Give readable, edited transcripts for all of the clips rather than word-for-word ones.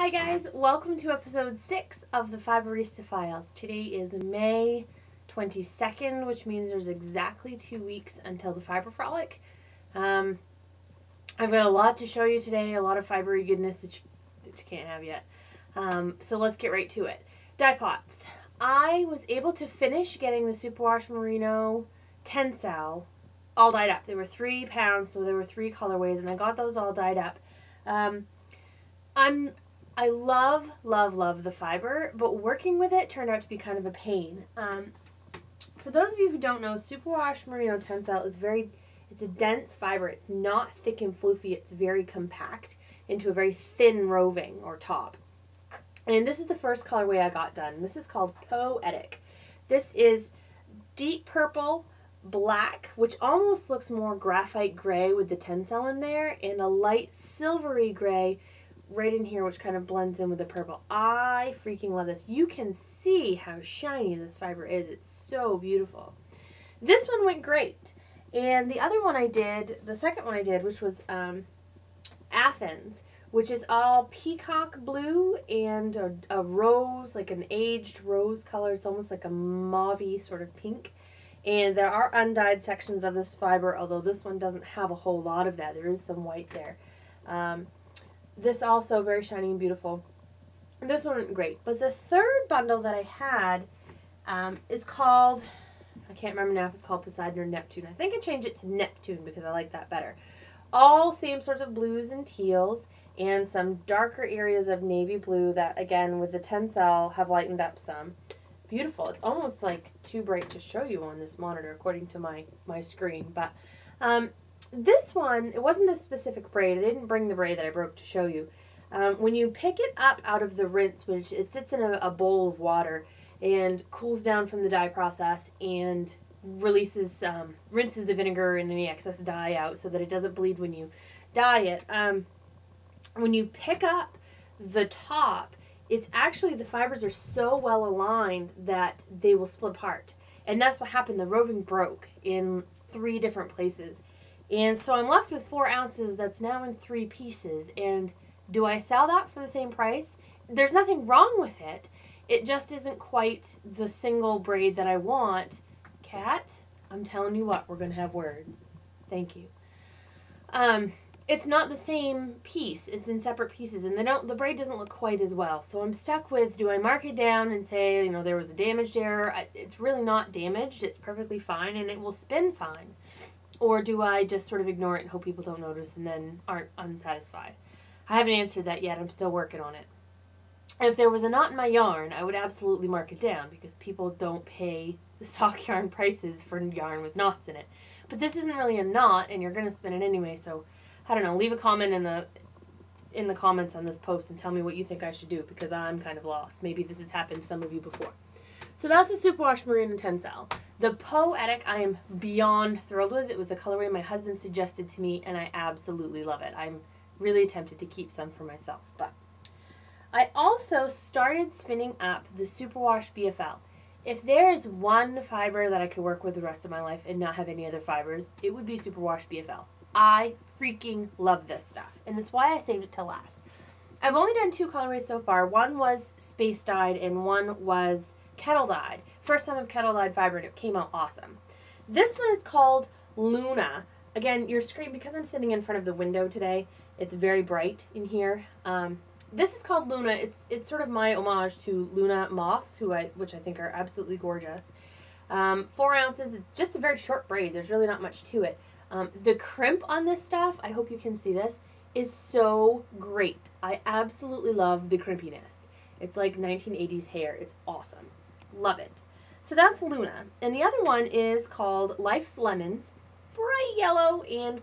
Hi guys, welcome to episode 6 of the Fiberista Files. Today is May 22nd, which means there's exactly 2 weeks until the Fiber Frolic. I've got a lot to show you today, a lot of fibery goodness that you can't have yet. So let's get right to it. Dye pots. I was able to finish getting the Superwash Merino Tensile all dyed up. They were 3 pounds, so there were 3 colorways, and I got those all dyed up. I love the fiber, but working with it turned out to be kind of a pain. For those of you who don't know, Superwash Merino Tensile is it's a dense fiber. It's not thick and floofy. It's very compact into a very thin roving or top. And this is the first colorway I got done. This is called Poetic. This is deep purple, black, which almost looks more graphite gray with the Tensile in there, and a light silvery gray right in here, which kind of blends in with the purple. I freaking love this. You can see how shiny this fiber is. It's so beautiful. This one went great. And the other one I did, the second one I did, which was Athens, which is all peacock blue and a rose, like an aged rose color. It's almost like a mauve-y sort of pink. And there are undyed sections of this fiber, although this one doesn't have a whole lot of that. There is some white there. This also very shiny and beautiful. This one went great. But the third bundle that I had is called, I can't remember now if it's called Poseidon or Neptune. I think I changed it to Neptune because I like that better. All same sorts of blues and teals and some darker areas of navy blue that, again, with the Tensile have lightened up some. Beautiful. It's almost like too bright to show you on this monitor according to my screen. But this one, it wasn't this specific braid. I didn't bring the braid that I broke to show you. When you pick it up out of the rinse, which it sits in a bowl of water and cools down from the dye process and rinses the vinegar and any excess dye out so that it doesn't bleed when you dye it. When you pick up the top, it's actually, the fibers are so well aligned that they will split apart. And that's what happened. The roving broke in 3 different places. And so I'm left with 4 ounces that's now in 3 pieces. And do I sell that for the same price? There's nothing wrong with it. It just isn't quite the single braid that I want. Cat, I'm telling you what, we're going to have words. Thank you. It's not the same piece. It's in separate pieces. And the braid doesn't look quite as well. So I'm stuck with, do I mark it down and say, you know, there was a damaged error? It's really not damaged. It's perfectly fine and it will spin fine. Or do I just sort of ignore it and hope people don't notice and then aren't unsatisfied? I haven't answered that yet. I'm still working on it. If there was a knot in my yarn, I would absolutely mark it down because people don't pay the stock yarn prices for yarn with knots in it. But this isn't really a knot and you're going to spin it anyway, so I don't know. Leave a comment in the comments on this post and tell me what you think I should do because I'm kind of lost. Maybe this has happened to some of you before. So that's the Superwash Merino Tensile. The Poetic I am beyond thrilled with. It was a colorway my husband suggested to me and I absolutely love it. I'm really tempted to keep some for myself. But I also started spinning up the Superwash BFL. If there is one fiber that I could work with the rest of my life and not have any other fibers, it would be Superwash BFL. I freaking love this stuff. And that's why I saved it till last. I've only done 2 colorways so far. One was space dyed and one was kettle dyed. First time I've kettle dyed fiber and it came out awesome. This one is called Luna. Again, your screen, because I'm sitting in front of the window today, it's very bright in here. This is called Luna. It's sort of my homage to Luna moths, which I think are absolutely gorgeous. 4 ounces. It's just a very short braid. There's really not much to it. The crimp on this stuff, I hope you can see this, is so great. I absolutely love the crimpiness. It's like 1980s hair. It's awesome. Love it. So that's Luna. And the other one is called Life's Lemons. Bright yellow and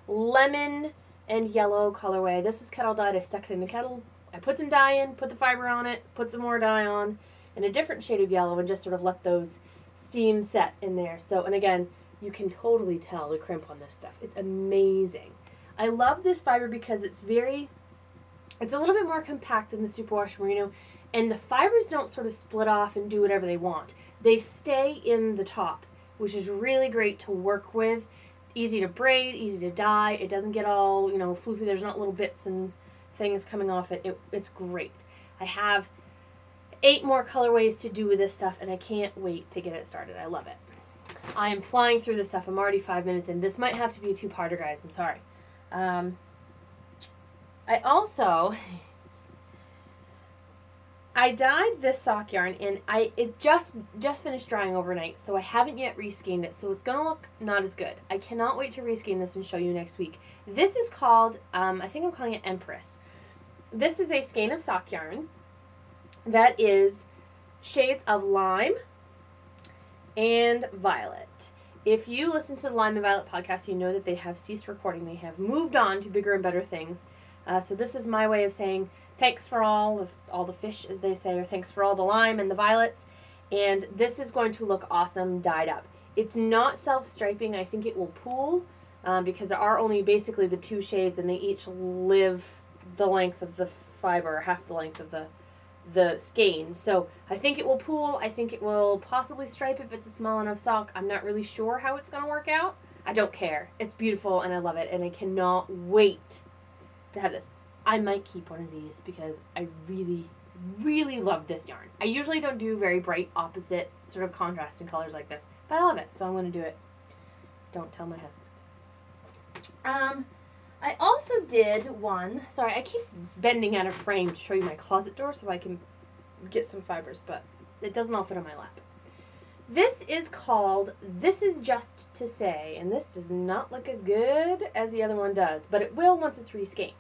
lemon and yellow colorway. This was kettle dyed. I stuck it in the kettle. I put some dye in, put the fiber on it, put some more dye on, and a different shade of yellow and just sort of let those steam set in there. So, and again, you can totally tell the crimp on this stuff. It's amazing. I love this fiber because it's a little bit more compact than the Superwash Merino, and the fibers don't sort of split off and do whatever they want. They stay in the top, which is really great to work with. Easy to braid, easy to dye. It doesn't get all, you know, floofy. There's not little bits and things coming off it. It's great. I have 8 more colorways to do with this stuff, and I can't wait to get it started. I love it. I am flying through this stuff. I'm already 5 minutes in. This might have to be a 2-parter, guys. I'm sorry. I also... I dyed this sock yarn, and it just finished drying overnight, so I haven't yet reskeined it, so it's going to look not as good. I cannot wait to reskein this and show you next week. This is called, I think I'm calling it Empress. This is a skein of sock yarn that is shades of lime and violet. If you listen to the Lime and Violet podcast, you know that they have ceased recording. They have moved on to bigger and better things. So this is my way of saying thanks for all the fish, as they say, or thanks for all the lime and the violets. And this is going to look awesome dyed up. It's not self-striping. I think it will pool because there are only basically the 2 shades, and they each live the length of the fiber, or half the length of the skein. So I think it will pool. I think it will possibly stripe if it's a small enough sock. I'm not really sure how it's going to work out. I don't care. It's beautiful, and I love it, and I cannot wait to have this. I might keep one of these because I really, really love this yarn. I usually don't do very bright opposite sort of contrasting colors like this, but I love it, so I'm going to do it. Don't tell my husband. I also did one, sorry, I keep bending out of frame to show you my closet door so I can get some fibers, but it doesn't all fit on my lap. This is called This Is Just to Say, and this does not look as good as the other one does, but it will once it's reskeined.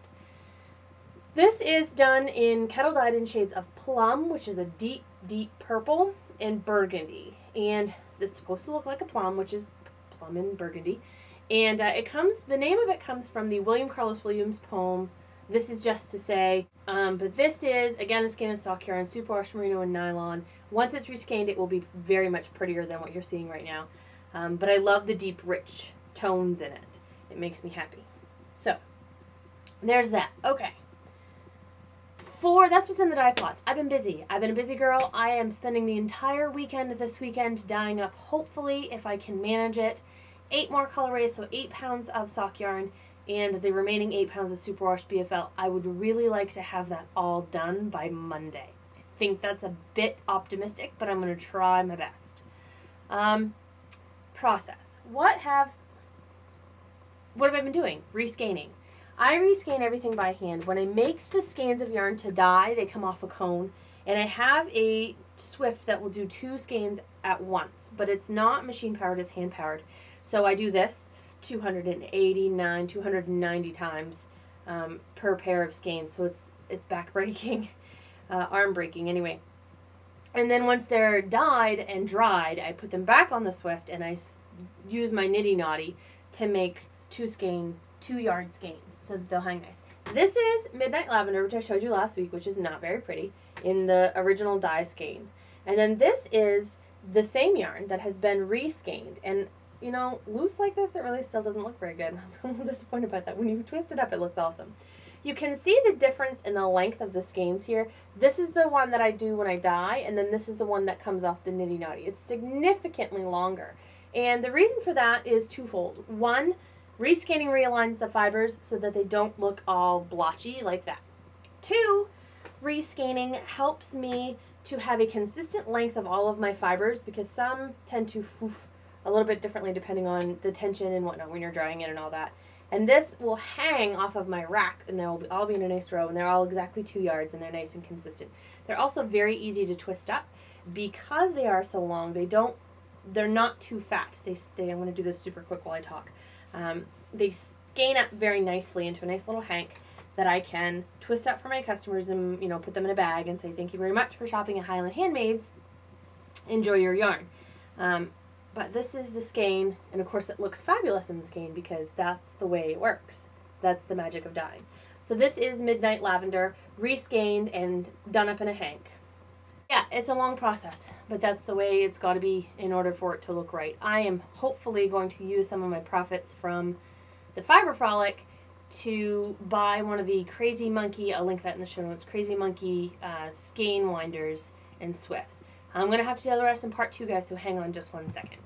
This is done in kettle dyed in shades of Plum, which is a deep, deep purple, and burgundy. And this is supposed to look like a plum, which is plum and burgundy. And the name of it comes from the William Carlos Williams poem, This Is Just to Say. But this is, again, a skein of sock yarn, superwash merino and nylon. Once it's reskeined, it will be very much prettier than what you're seeing right now. But I love the deep, rich tones in it. It makes me happy. So, there's that. Okay. That's what's in the dye plots. I've been busy. I've been a busy girl. I am spending the entire weekend this weekend dyeing up, hopefully, if I can manage it, 8 more colorways, so 8 pounds of sock yarn, and the remaining 8 pounds of superwash BFL. I would really like to have that all done by Monday. I think that's a bit optimistic, but I'm going to try my best. Process. What have I been doing? Reskeining. I reskein everything by hand. When I make the skeins of yarn to dye, they come off a cone, and I have a Swift that will do 2 skeins at once, but it's not machine powered, it's hand powered. So I do this 290 times per pair of skeins, so it's back breaking, arm breaking anyway. And then once they're dyed and dried, I put them back on the Swift, and I use my nitty knotty to make 2-yard skeins so that they'll hang nice. This is Midnight Lavender, which I showed you last week, which is not very pretty, in the original dye skein. And then this is the same yarn that has been reskeined. And, you know, loose like this, it really still doesn't look very good. I'm a little disappointed about that. When you twist it up, it looks awesome. You can see the difference in the length of the skeins here. This is the one that I do when I dye, and then this is the one that comes off the nitty knotty. It's significantly longer. And the reason for that is twofold. One, reskeining realigns the fibers so that they don't look all blotchy like that. 2, reskeining helps me to have a consistent length of all of my fibers, because some tend to foof a little bit differently depending on the tension and whatnot when you're drying it and all that. And this will hang off of my rack, and they'll all be in a nice row, and they're all exactly 2 yards, and they're nice and consistent. They're also very easy to twist up because they are so long. They're not too fat. I'm going to do this super quick while I talk. They skein up very nicely into a nice little hank that I can twist up for my customers and, you know, put them in a bag and say, thank you very much for shopping at Highland Handmaids. Enjoy your yarn. But this is the skein, and of course it looks fabulous in the skein because that's the way it works. That's the magic of dyeing. So this is Midnight Lavender, reskeined and done up in a hank. Yeah, it's a long process, but that's the way it's got to be in order for it to look right. I am hopefully going to use some of my profits from the Fiber Frolic to buy one of the Crazy Monkey, I'll link that in the show notes, Crazy Monkey skein winders and Swifts. I'm going to have to tell the rest in part 2, guys, so hang on just one second.